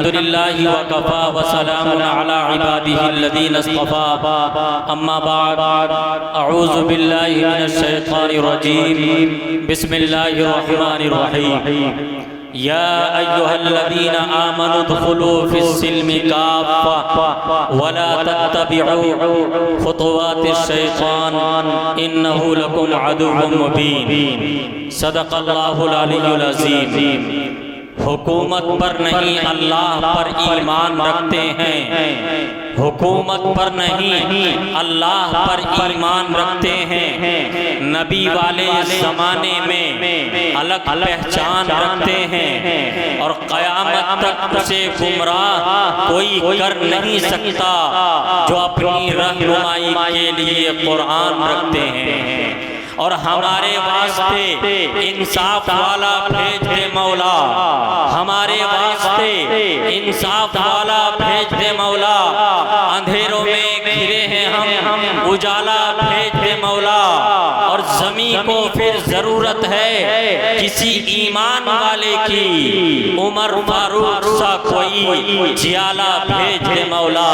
الحمد لله وكفى وسلام على عباده الذين اصطفى أما بعد أعوذ بالله من الشيطان الرجيم بسم الله الرحمن الرحيم يا أيها الذين آمنوا ادخلوا في السلم كافة ولا تتبعوا خطوات الشيطان إنه لكم عدو مبين صدق الله العلي العظيم۔ حکومت پر نہیں اللہ پر ایمان رکھتے ہیں، حکومت پر نہیں اللہ پر ایمان رکھتے ہیں، نبی والے زمانے میں الگ پہچان رکھتے ہیں اور قیامت تک اسے گمراہ کوئی کر نہیں سکتا جو اپنی رہنمائی کے لیے قرآن رکھتے ہیں۔ اور ہمارے واسطے انصاف والا بھیج دے مولا، ہمارے واسطے انصاف والا بھیج دے مولا، اندھیروں میں گھرے ہیں ہم اجالا بھیج دے مولا، اور زمین کو پھر ضرورت ہے کسی ایمان والے کی، عمر فاروق سا کوئی جیالہ بھیج دے مولا،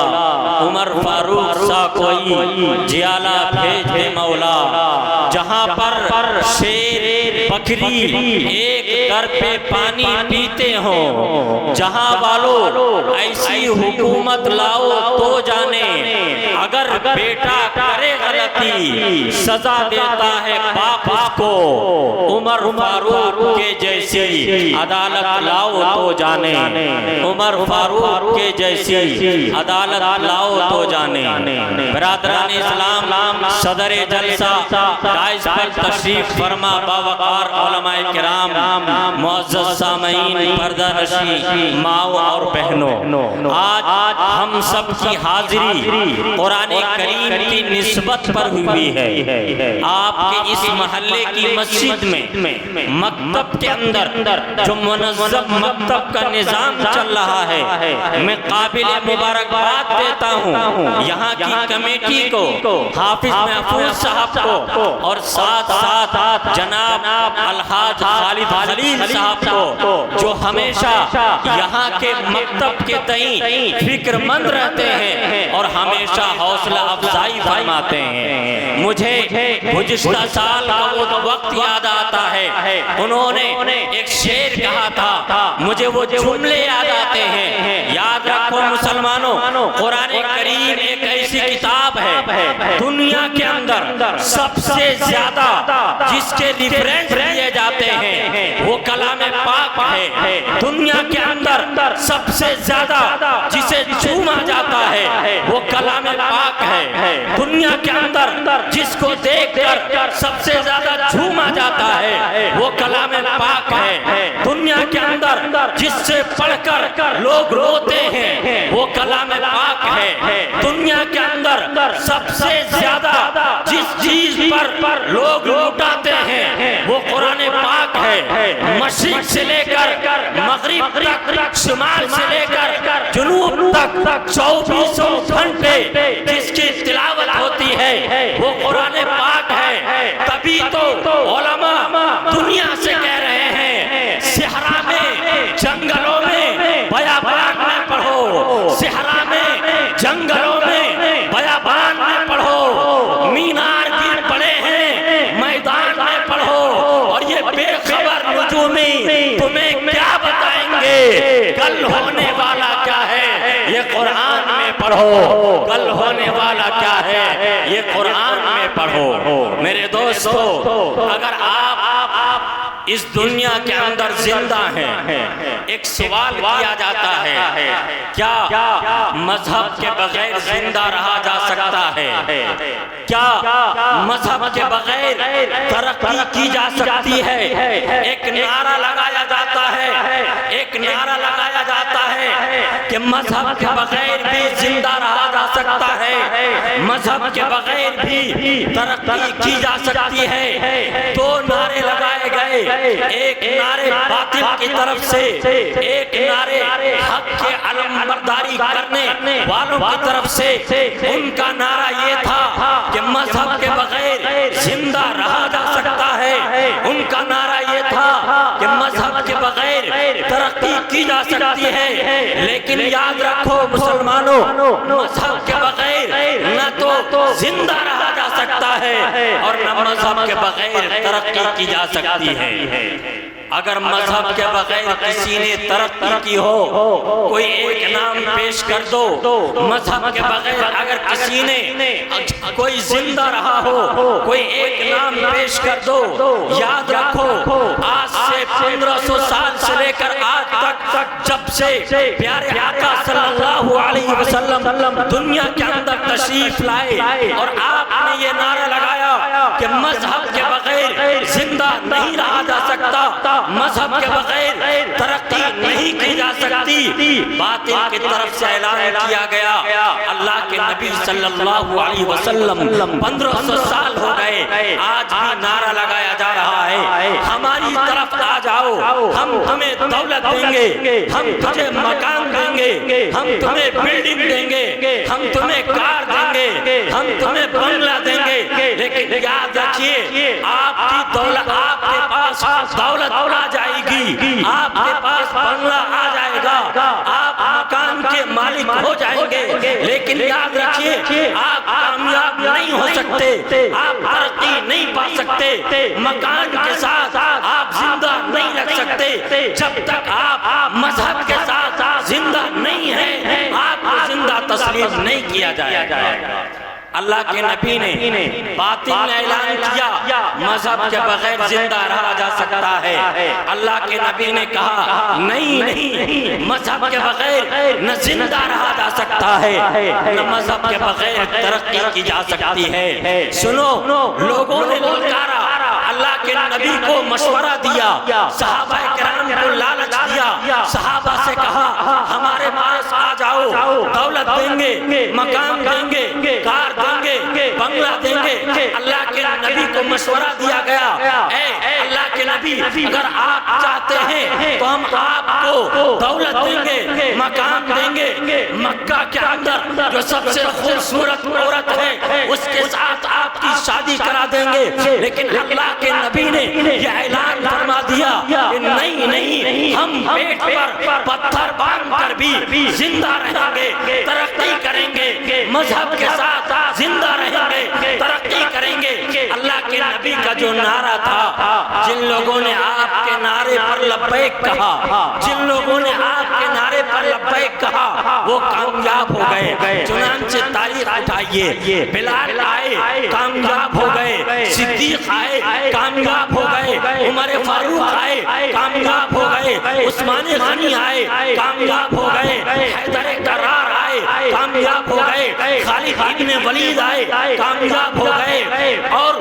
عمر فاروق سا کوئی جیالہ بھیج دے مولا۔ جہاں پر شیر بکری ایک در پہ پانی پیتے ہوں، جہاں والوں ایسی حکومت لاؤ تو جانے، اگر بیٹا کرے غلطی سزا دیتا ہے باپ اس کو، عمر فاروق کے جیسی عدالت لاؤ تو جانے، عمر فاروق کے جیسی عدالت لاؤ تو جانے۔ برادران اسلام، صدر جلسہ دائز پر تشریف فرما باوقار علماء کرام، معزز سامعین، پردہ نشی ماؤں اور بہنوں، آج ہم سب کی حاضری قرآن کریم کی نسبت پر ہوئی ہے۔ آپ کے اس محلے کی مسجد میں مکتب کے اندر جو منظم مکتب کا نظام چل رہا ہے، میں قابل مبارکباد دیتا ہوں یہاں کی کمیٹی کو، حافظ محفوظ صاحب کو، اور ساتھ ساتھ جناب الحاج خالد خلیل صاحب کو، جو ہمیشہ یہاں کے مکتب کے تئیں فکر مند رہتے ہیں اور ہمیشہ حوصلہ افزائی فرماتے ہیں۔ مجھے گزشتہ سال کا وہ وقت یاد آتا ہے، انہوں نے ایک شعر کہا تھا، مجھے وہ جملے یاد آتے ہیں۔ یاد رکھو مسلمانوں، قرآن کریم ایک ایسی کتاب ہے دنیا کے اندر سب سے زیادہ جس کے ریفرنس لیے جاتے ہیں وہ کلام پاک ہے، دنیا کے اندر سب سے زیادہ جسے چوما جاتا ہے وہ کلام پاک ہے، دنیا کے اندر جس کو دیکھ کر سب سے زیادہ جھوما جاتا ہے وہ کلام پاک ہے، دنیا کے اندر جس سے پڑھ کر لوگ روتے ہیں وہ کلام پاک ہے، دنیا کے اندر سب سے زیادہ جس چیز پر لوگ لوٹاتے ہیں وہ قرآن پاک ہے۔ مشرق سے لے کر مغرب تک، شمال سے لے کر جنوب تک 24 گھنٹے جس کی تلاوت ہوتی ہے وہ قرآن پاک ہے۔ تبھی تو علماء دنیا سے کہہ رہے ہیں صحرا میں، جنگلوں میں، بیابان میں پڑھو، صحرا میں، جنگلوں میں، بیابان میں پڑھو، مینار بھی پڑھے ہیں، میدان میں پڑھو، اور یہ بے خبر نجومی تمہیں کیا بتائیں گے کل ہونے والا کیا ہے یہ قرآن میں پڑھو، کل ہونے والا کیا ہے یہ قرآن میں پڑھو۔ میرے دوستو، اگر آپ اس دنیا کے اندر زندہ ہیں، ایک سوال کیا جاتا ہے، کیا مذہب کے بغیر زندہ رہا جا سکتا ہے؟ کیا مذہب کے بغیر ترقی کی جا سکتی ہے؟ ایک نعرہ لگایا جاتا ہے، ایک نعرہ لگایا جاتا ہے کہ مذہب کے بغیر بھی زندہ رہا جا سکتا ہے، مذہب کے بغیر بھی ترقی کی جا سکتی ہے۔ دو نعرے لگائے گئے، ایک نعرے باطل کی طرف سے، ایک نعرے حق کے علم برداری کرنے والوں کی طرف سے۔ ان کا نعرہ یہ تھا کہ مذہب کے بغیر زندہ رہا جا سکتا ہے، ان کا نعرہ یہ تھا کہ مذہب مذہب کے بغیر ترقی کی جا سکتی ہے، لیکن یاد رکھو مسلمانوں، مذہب کے بغیر نہ تو زندہ رہا جا سکتا ہے اور نہ مذہب کے بغیر ترقی کی جا سکتی ہے۔ اگر مذہب کے بغیر کسی نے ترقی کی ہو، کوئی ایک نام پیش کر دو۔ مذہب کے بغیر اگر کسی نے کوئی زندہ رہا ہو، کوئی ایک نام پیش کر دو۔ یاد رکھو آج سے 1500 سال سے لے کر آج تک جب سے پیارے آقا صلی اللہ علیہ وسلم دنیا کے اندر تشریف لائے اور آپ نے یہ نعرہ لگایا کہ مذہب کے بغیر زندہ نہیں رہا جا سکتا، مذہب کے بغیر ترقی نہیں کی جا سکتی، باطل کی طرف سے اعلان کیا گیا۔ اللہ کے نبی صلی اللہ علیہ وسلم 1500 سال ہو گئے، آج بھی نعرہ لگایا جا رہا ہے ہماری طرف آ جاؤ، ہم تمہیں دولت دیں گے، ہم تجھے مکان دیں گے، ہم تمہیں بلڈنگ دیں گے، ہم تمہیں کار دیں گے، ہم تمہیں بنگلہ دیں گے، لیکن یاد رکھیے آپ کی دولت، آپ کے پاس دولت آ جائے گی، آپ کے پاس بنگلہ آ جائے گا، آپ مکان کے مالک ہو جائیں گے، لیکن یاد رکھیے آپ کامیاب نہیں ہو سکتے، آپ ترقی نہیں پا سکتے، مکان کے ساتھ آپ زندہ نہیں رکھ سکتے جب تک آپ مذہب کے ساتھ زندہ نہیں ہیں، آپ کو زندہ تسلیم نہیں کیا جائے گا۔ اللہ کے نبی نے باطل نے اعلان کیا مذہب کے بغیر زندہ رہا جا سکتا ہے، اللہ کے نبی نے کہا نہیں، مذہب کے بغیر نہ زندہ رہا جا سکتا ہے نہ مذہب کے بغیر ترقی کی جا سکتی ہے۔ سنو، لوگوں نے للکارا، اللہ کے نبی کو مشورہ دیا، صحابہ کرام کو لالچ دیا، صحابہ سے کہا ہمارے پاس آ جاؤ، دولت دیں گے، مکان دیں گے، کار دیں گے، بنگلہ دیں گے۔ اللہ کے نبی کو مشورہ دیا گیا، اے اللہ کے نبی اگر آپ چاہتے ہیں تو ہم آپ کو دولت دیں گے، مکان دیں گے، مکہ کے اندر جو سب سے خوبصورت عورت ہے اس کے ساتھ آپ کی شادی کرا دیں گے، لیکن اللہ کے نبی نے یہ اعلان فرما دیا کہ نہیں، ہم پیٹ پر پتھر باندھ کر بھی زندہ رہیں گے، ترقی کریں گے، مذہب کے ساتھ زندہ رہیں گے، ترقی کریں گے۔ اللہ کے نبی کا جو نعرہ تھا، جن لوگوں نے آپ کے نعرے پر لبیک کہا، جن لوگوں نے آپ کے نعرے پر لبیک کہا، وہ کامیاب ہو گئے۔ چنانچہ تاریخ اٹھائیے، بلال آئے کامیاب ہو گئے، صدیق آئے کامیاب ہو گئے، عمر فاروق آئے کامیاب ہو گئے، عثمان غنی آئے کامیاب ہو گئے، حیدر کرار آئے کامیاب ہو گئے، خالد ابن ولید آئے کامیاب ہو گئے، اور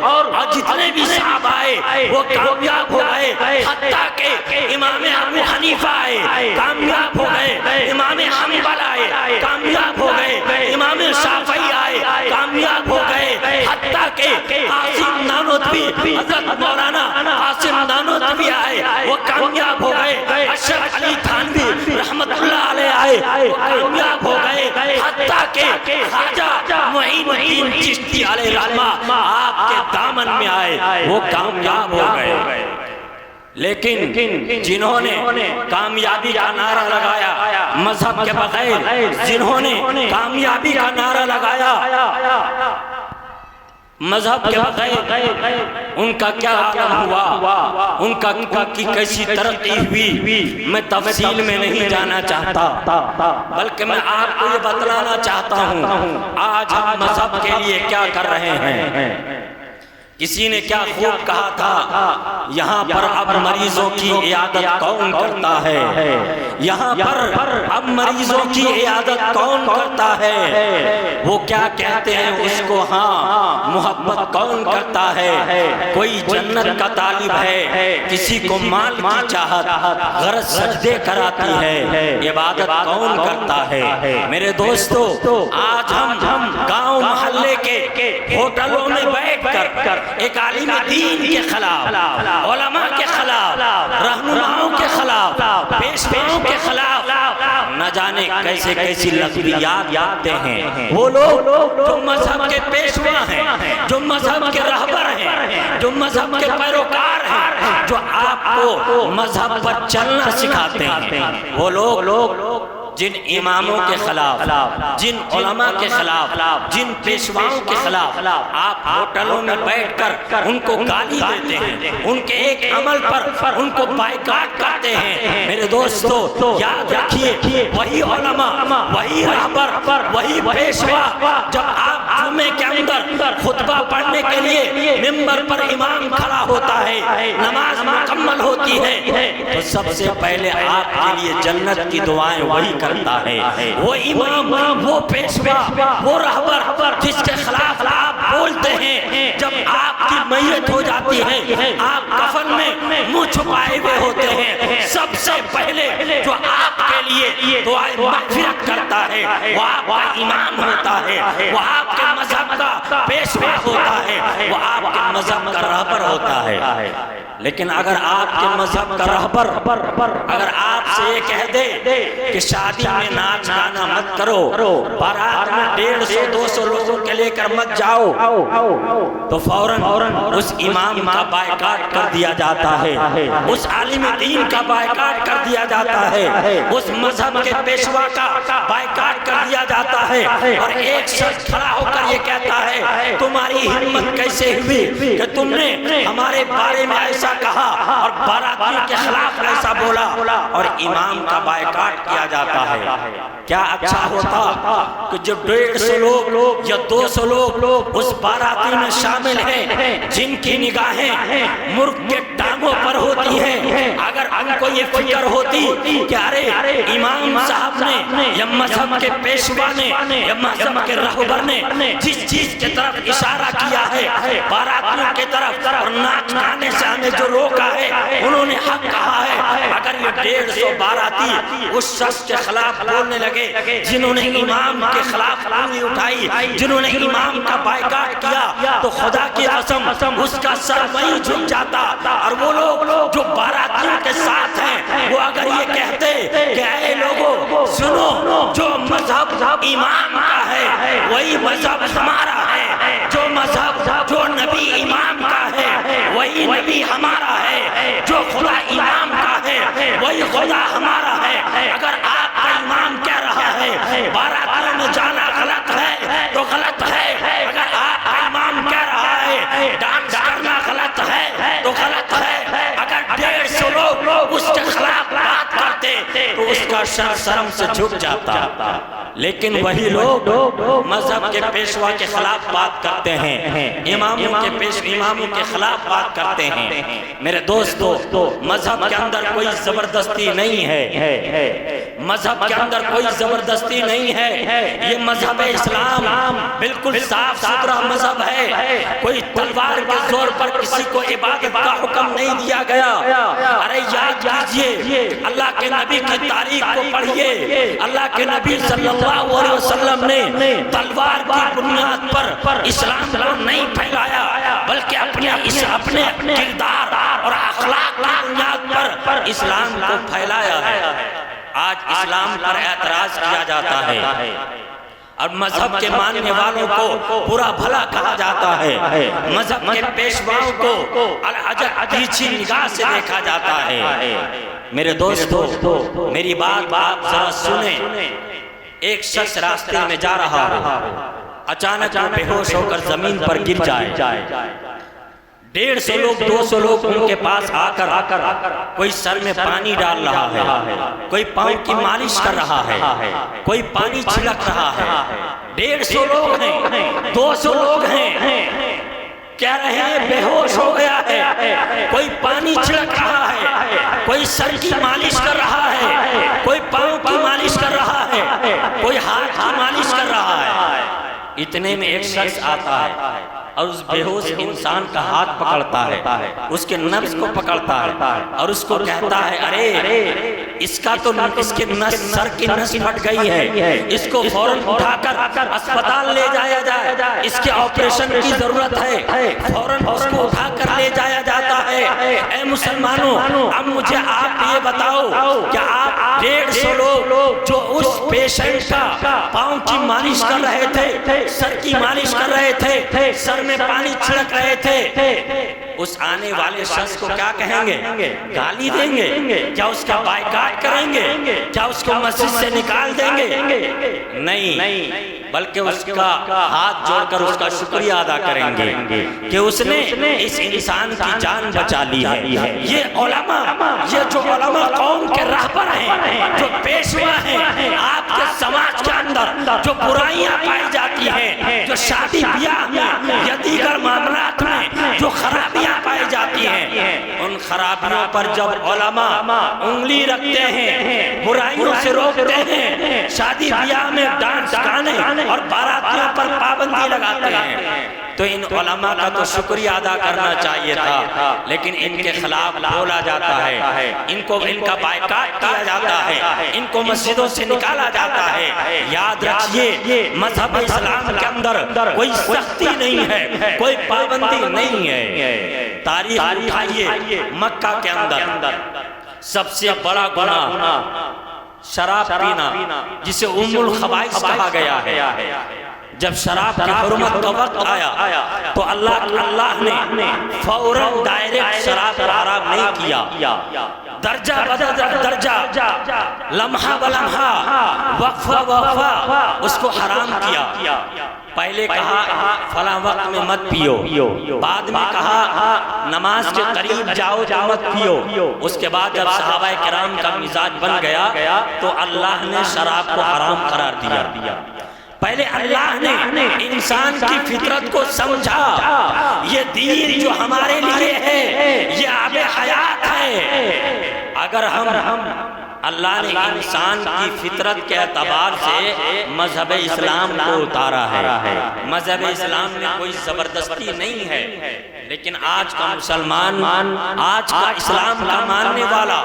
جتنے بھی صحابہ آئے وہ کامیاب ہو گئے، حتیٰ کہ امام ابو حنیفہ آئے کامیاب ہو گئے، امام حنبل آئے کامیاب ہو گئے، امام شافعی آئے کامیاب ہو گئے، حتیٰ کہ قاسم نانوتوی، حضرت مولانا قاسم نانوتوی آئے وہ کامیاب ہو گئے، اشرف علی تھانوی رحمت اللہ علیہ آئے وہ کامیاب ہو گئے، حتیٰ کہ خواجہ معین الدین چشتی علیہ رحمہ آپ کے دامن میں آئے وہ کامیاب ہو گئے۔ لیکن جنہوں نے کامیابی کا نعرہ لگایا مذہب کے بغیر، جنہوں نے کامیابی کا نعرہ لگایا مذہب کے بغیر، ان کا کیا عالم ہوا، ان کی کیسی ترقی ہوئی، میں تفصیل میں نہیں جانا چاہتا، بلکہ میں آپ کو یہ بتلانا چاہتا ہوں آج ہم مذہب کے لیے کیا کر رہے ہیں۔ کسی نے کیا خوب کہا تھا، یہاں پر اب مریضوں کی عیادت کون کرتا ہے، یہاں پر اب مریضوں کی عیادت کون کرتا ہے، وہ کیا کہتے ہیں اس کو، ہاں محبت کون کرتا ہے، کوئی جنت کا طالب ہے، کسی کو مال کی چاہت غرض سجدے کراتی ہے، عبادت کون کرتا ہے۔ میرے دوستو، آج ہم گاؤں محلے کے ہوٹلوں میں بیٹھ کر ایک عالم دین کے خلاف، علماء کے خلاف، رہنماؤں کے خلاف، پیشواؤں کے خلاف نعرے نہ جانے کیسے کیسی لغویات یادتے ہیں، وہ لوگ جو مذہب کے پیشوا ہیں، جو مذہب کے رہبر ہیں، جو مذہب کے پیروکار ہیں، جو آپ کو مذہب پر چلنا سکھاتے ہیں، وہ لوگ جن اماموں کے خلاف، جن علماء کے خلاف، جن پیشواؤں کے خلاف آپ ہوٹلوں میں بیٹھ کر ان کو گالی دیتے ہیں، ان کے ایک عمل پر ان کو بائیکاٹ کرتے ہیں، میرے دوستو یاد رکھیے وہی علماء، وہی رہبر، وہی پیشوا جب آپ جمعے کے اندر خطبہ پڑھنے کے لیے ممبر پر امام کھڑا ہوتا ہے، نماز مکمل ہوتی ہے، تو سب سے پہلے آپ کے لیے جنت کی دعائیں وہی کرتا ہے، وہ امام، وہ پیشوا، وہ رہبر جس کے خلاف آپ بولتے ہیں، جب آپ کی میت ہو جاتی ہے، آپ کفن میں منہ چھپائے ہوئے ہوتے ہیں، سب سے پہلے جو آپ کے لیے دعائیں مغفرت کرتا ہے وہ آپ کا امام ہوتا ہے، وہ آپ کے مذہب کا پیشوا ہوتا ہے، وہ آپ کے مذہب کا رہبر ہوتا ہے۔ لیکن اگر آپ کے مذہب کا رہبر اگر آپ سے یہ کہہ دے کہ شادی میں ناچ گانا مت کرو، بارات میں 150-200 لوگوں کے لے کر مت جاؤ، تو فوراً اس امام کا بائیکاٹ کر دیا جاتا ہے، اس عالم دین کا بائیکاٹ کر دیا جاتا ہے، اس مذہب کے پیشوا کا بائیکاٹ کر دیا جاتا ہے، اور ایک شخص کھڑا ہو کر یہ کہتا ہے تمہاری ہمت کیسے ہوئی کہ تم نے ہمارے بارے میں ایسا کہا اور باراتیوں کے خلاف ایسا بولا، اور امام کا بائیکاٹ کیا جاتا ہے۔ کیا اچھا ہوتا کہ جو 150 لوگ یا 200 لوگ اس باراتی میں شامل ہیں، جن کی نگاہیں مرغ کے ٹانگوں پر ہوتی ہیں، اگر ان کو یہ فکر ہوتی کہ ارے امام صاحب نے یا مذہب کے پیشوا نے یا مذہب کے رہبر نے جس چیز کی طرف اشارہ کیا ہے باراتیوں کی طرف اور ناچ گانے سے ہمیں جو روکا ہے انہوں نے حق کہا ہے، اگر یہ 150 باراتی اس شخص کے خلاف بولنے لگے جنہوں نے امام کے خلاف انگلی اٹھائی، جنہوں نے امام کا بائیکاٹ کیا، تو خدا کی قسم اس کا سر وہیں جھک جاتا، اور وہ لوگ جو باراتیوں کے ساتھ ہیں وہ اگر یہ کہتے کہ اے لوگوں سنو، جو مذہب امام کا ہے وہی مذہب ہمارا ہے، جو مذہب جو نبی امام کا ہے وہی نبی ہمارا ہے، جو خدا امام کا ہے وہی خدا ہمارا ہے، اگر آپ کا امام کہہ رہا ہے باراتوں میں جانا غلط ہے تو غلط ہے، اگر آپ کا امام کہہ رہا ہے ڈانس کرنا غلط ہے تو غلط ہے، اگر 150 لوگ اس کے خلاف بات کرتے تو اس کا سر شرم سے جھک جاتا، لیکن وہی لوگ مذہب کے پیشوا کے خلاف بات کرتے ہیں، اماموں کے خلاف بات کرتے ہیں۔ میرے دوستو مذہب کے اندر کوئی زبردستی نہیں ہے، مذہب کے اندر کوئی زبردستی نہیں ہے، یہ مذہب اسلام بالکل صاف ستھرا مذہب ہے، کوئی تلوار کے زور پر کسی کو عبادت کا حکم نہیں دیا گیا۔ ارے یاد کیجئے اللہ کے نبی کی تاریخ کو پڑھیے، اللہ کے نبی صلی اللہ علیہ وسلم نے تلوار کی بنیاد پر اسلام کو نہیں پھیلایا، بلکہ اپنے کردار اور اخلاق کی بنیاد پر اسلام کو پھیلایا ہے۔ آج اسلام پر اعتراض کیا جاتا ہے اور مذہب کے ماننے والوں کو برا بھلا کہا جاتا ہے، مذہب کے پیشواؤں کو الحجت تیرچھی نگاہ سے دیکھا جاتا ہے۔ میرے دوستو میری بات آپ ذرا سنیں، ایک شخص راستے میں جا رہا ہے، اچانک وہ بے ہوش ہو کر زمین پر گر جائے، 150 لوگ 200 لوگ ان کے پاس آ کر کوئی سر میں پانی ڈال رہا ہے، کوئی پاؤں کی مالش کر رہا ہے، کوئی پانی چھڑک رہا ہے، 150 لوگ ہیں، 200 لوگ ہیں، کہہ رہے ہیں بے ہوش ہو گیا ہے، کوئی پانی چھڑک رہا ہے، کوئی سر کی مالش کر رہا ہے، کوئی پاؤں کی مالش کر رہا ہے، کوئی ہاتھ کی مالش کر رہا ہے۔ اتنے میں ایک شخص آتا ہے اور اس بے ہوش انسان کا ہاتھ پکڑتا ہے، اس کے نبض کو پکڑتا ہے اور اس کو کہتا ہے ارے اس کا تو اس کے سر کی نس پھٹ گئی ہے، اس کو فوراً اٹھا کر اسپتال لے جایا جائے، اس کے آپریشن کی ضرورت ہے، فوراً اس کو اٹھا کر لے جایا جاتا ہے۔ اے مسلمانوں، اب مجھے آپ یہ بتاؤ کہ آپ 150 لوگ جو اس پیشنٹ کا پاؤں کی مالش کر رہے تھے، سر کی مالش کر رہے تھے، سر میں پانی چھڑک رہے تھے، اس آنے والے شخص کو کیا کہیں گے؟ گالی دیں گے؟ کیا اس کا بائیکاٹ کریں گے؟ کیا اس کو مسجد سے نکال دیں گے؟ نہیں، بلکہ اس کا ہاتھ جوڑ کر اس کا شکریہ ادا کریں گے کہ اس نے اس انسان کی جان بچا لی ہے۔ یہ علماء، یہ جو علماء قوم کے رہبر ہیں، جو پیشوا ہیں، آپ کے سماج کے اندر جو برائیاں پائی جاتی ہیں، جو شادی بیاہ میں یا دیگر معاملات میں جو خرابیاں پائی جاتی ہیں، ان خرابیوں پر جب علماء انگلی رکھتے ہیں، برائیوں سے روکتے ہیں، شادی بیاہ میں ڈانس گانے اور باراتیوں پر پابندی لگاتے ہیں، تو ان علماء کا تو شکریہ ادا کرنا چاہیے تھا، لیکن ان کے خلاف بولا جاتا ہے، ان کا بائیکاٹ کیا جاتا ہے، ان کو مسجدوں سے نکالا جاتا ہے۔ یاد رکھیے، مذہب اسلام کے اندر کوئی سختی نہیں ہے، کوئی پابندی نہیں ہے۔ تاریخ اٹھائیے، مکہ کے اندر سب سے بڑا گناہ شراب پینا، جسے ام الخبائث کہا گیا ہے۔ جب شراب کی حرمت کا وقت آیا تو اللہ نے فوراً ڈائریکٹ شراب حرام نہیں کیا، درجہ بدرجہ درجہ، لمحہ بلمحہ، وقفہ وقفہ اس کو حرام کیا۔ پہلے کہا فلاں وقت میں مت پیو، بعد میں کہا نماز کے قریب جاؤ تو مت پیو، اس کے بعد جب صحابہ کرام کا مزاج بن گیا تو اللہ نے شراب کو حرام قرار دیا۔ پہلے اللہ نے انسان کی فطرت کو سمجھا، یہ دین جو ہمارے لیے ہے یہ آب حیات ہے۔ اگر ہم اللہ نے انسان کی فطرت کے اعتبار سے مذہب اسلام کو اتارا ہے، مذہب اسلام میں کوئی زبردستی نہیں ہے، لیکن آج کا مسلمان، آج کا اسلام کا ماننے والا،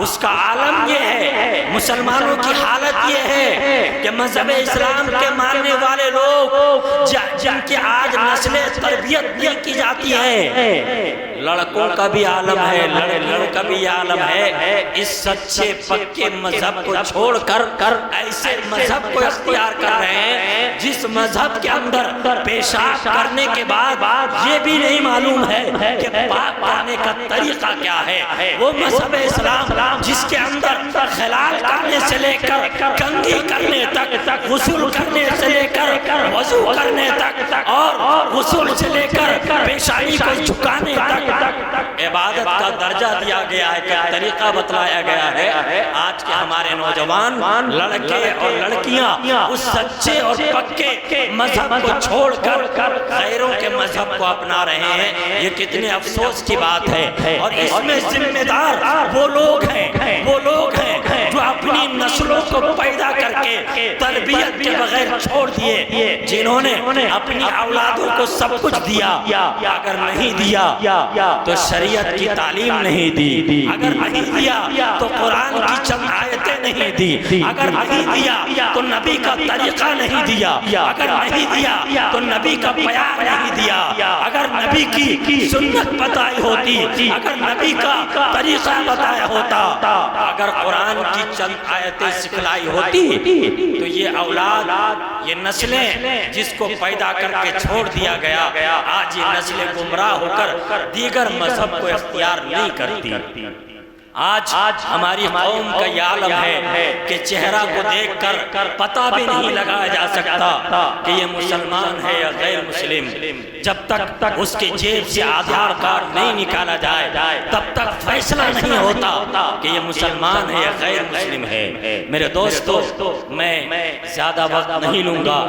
اس کا عالم یہ ہے، مسلمانوں کی حالت یہ ہے کہ مذہب اسلام کے ماننے والے لوگ جن کی آج نسل تربیت نہیں کی جاتی ہے، لڑکوں کا بھی عالم ہے، لڑکیوں کا بھی عالم ہے، اس سچے پکے مذہب کو چھوڑ کر ایسے مذہب کو اختیار کر رہے ہیں جس مذہب کے اندر پیشاب کرنے کے بعد یہ بھی نہیں معلوم ہے کہ پاک کرنے کا طریقہ کیا ہے۔ وہ مذہب اسلام جس کے اندر خلال کرنے سے لے کر کنگھی کرنے تک، غسل کرنے سے لے کر وضو کرنے تک، اور غسل سے لے کر پیشانی کو جھکانے تک عبادت کا درجہ دیا گیا ہے، کہ طریقہ بتلایا گیا ہے، آج کے ہمارے نوجوان لڑکے اور لڑکیاں اس سچے اور پکے مذہب کو چھوڑ کر غیروں کے مذہب کو اپنا رہے ہیں۔ یہ کتنے افسوس کی بات ہے، اور اس میں ذمہ دار وہ لوگ ہیں جو اپنی نسلوں کو پیدا کر کے تربیت کے بغیر چھوڑ دیے، جنہوں نے اپنی اولادوں کو سب کچھ دیا، اگر نہیں دیا تو شریعت کی تعلیم نہیں دی، اگر نہیں دیا تو قرآن کی چند آیتیں نہیں دی، اگر نہیں دیا تو نبی کا طریقہ نہیں دیا، اگر نہیں دیا تو نبی کا بیان نہیں دیا، اگر نبی کی سنت بتائی ہوتی، اگر نبی کا طریقہ بتایا ہوتا، اگر قرآن کی چند آیتیں سکھلائی ہوتی، تو یہ اولاد، یہ نسلیں جس کو پیدا کر کے چھوڑ دیا گیا، آج یہ نسلیں گمراہ ہو کر دیگر مذہب کو اختیار نہیں کرتی۔ آج ہماری قوم کا یہ عالم ہے کہ چہرہ کو دیکھ کر پتہ بھی نہیں لگایا جا سکتا کہ یہ مسلمان ہے یا غیر مسلم۔ جب تک اس کے جیب سے آدھار کارڈ نہیں نکالا جائے تب تک فیصلہ نہیں ہوتا کہ یہ مسلمان ہے یا غیر مسلم ہے۔ میرے دوستو، میں زیادہ وقت نہیں لوں گا،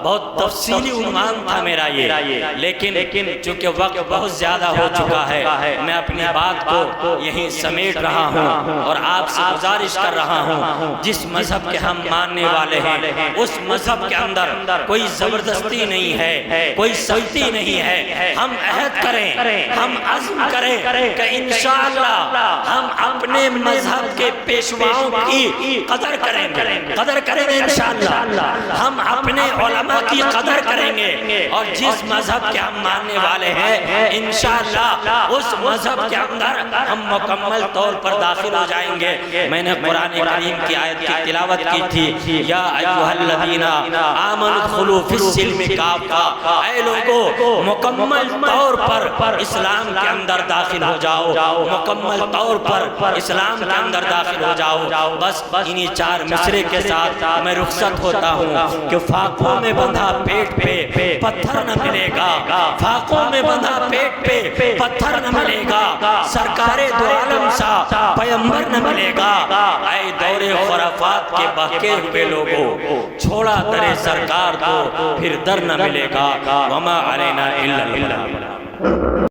بہت تفصیلی عنوان تھا میرا یہ، لیکن چونکہ وقت بہت زیادہ ہو چکا ہے، میں اپنی بات کو یہیں سمیٹ سمیٹ رہا ہوں اور آپ سے گزارش کر رہا ہوں، جس مذہب کے ہم ماننے والے ہیں اس مذہب کے اندر کوئی زبردستی نہیں ہے، کوئی سختی نہیں ہے۔ ہم عہد کریں، ہم عزم کریں کہ انشاءاللہ ہم اپنے مذہب کے پیشواؤں کی قدر کریں گے انشاءاللہ، ہم اپنے علماء کی قدر کریں گے، اور جس مذہب کے ہم ماننے والے ہیں انشاءاللہ اس مذہب کے اندر ہم مکمل طور پر داخل ہو جائیں گے۔ میں نے قرآن کریم کی آیت کی تلاوت کی تھی، یا ایھا الذین آمنوا ادخلوا فی السلم کافہ، اے لوگوں مکمل طور پر اسلام کے اندر داخل ہو جاؤ، مکمل طور پر اسلام کے اندر داخل ہو جاؤ۔ بس انہی چار مصرے کے ساتھ میں رخصت ہوتا ہوں کہ فاقوں میں بندھا پیٹ پہ پتھر نہ ملے گا، فاقوں میں بندھا پیٹ پہ پتھر نہ ملے گا، سرکار دو عالم سا پیمبر نہ ملے گا۔ اے دور خرافات کے بہکے ہوئے لوگوں، چھوڑا در سرکار دو پھر در نہ ملے گا، وما علینا الا البلاغ۔